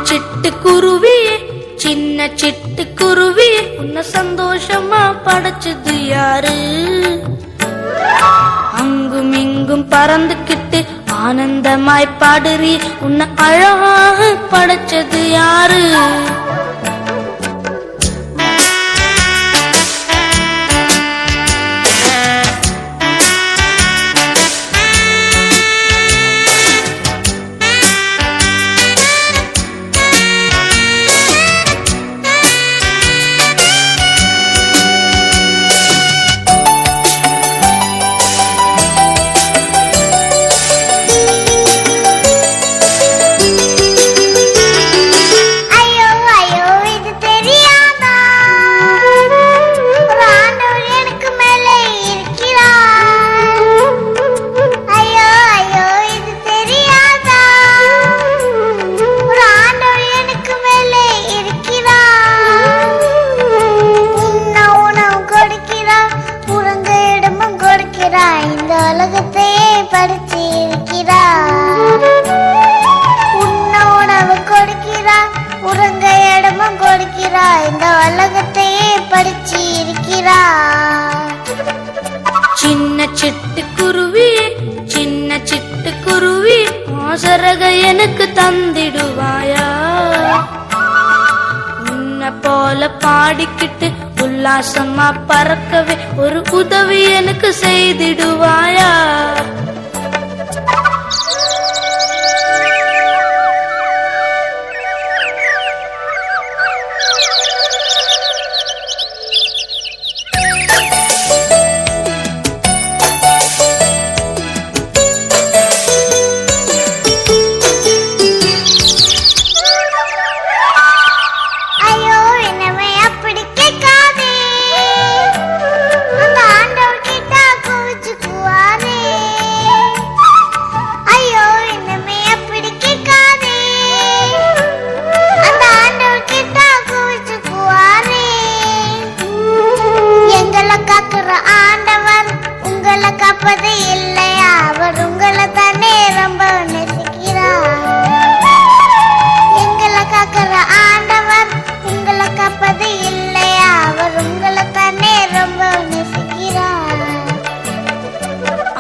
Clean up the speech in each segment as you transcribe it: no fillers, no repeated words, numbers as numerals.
சிட்டுக்குருவியே சின்ன சிட்டுக்குருவியே உன்னை சந்தோஷமா படைச்சது யாரு? அங்கும் இங்கும் பறந்துகிட்டு ஆனந்தமாய் பாடுறி உன்னை அழகாக படைச்சது யாரு? சின்ன சிட்டுக்குருவி சின்ன சிட்டுக்குருவி ஆசரக எனக்கு தந்திடுவாயா? உன்னை போல பாடிக்கிட்டு உல்லாசமா பறக்கவே ஒரு உதவி எனக்கு செய்திடுவாயா?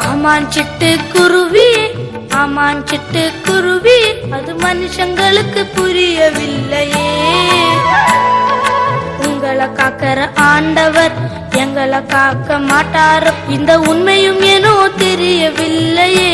ஆமான் சிட்டுக்குருவி ஆமான் சிட்டுக்குருவி அது மனுஷங்களுக்கு புரியவில்லையே. உங்களை காக்கிற ஆண்டவர் எங்களை காக்க மாட்டாரோ இந்த உண்மையும் ஏனோ தெரியவில்லையே.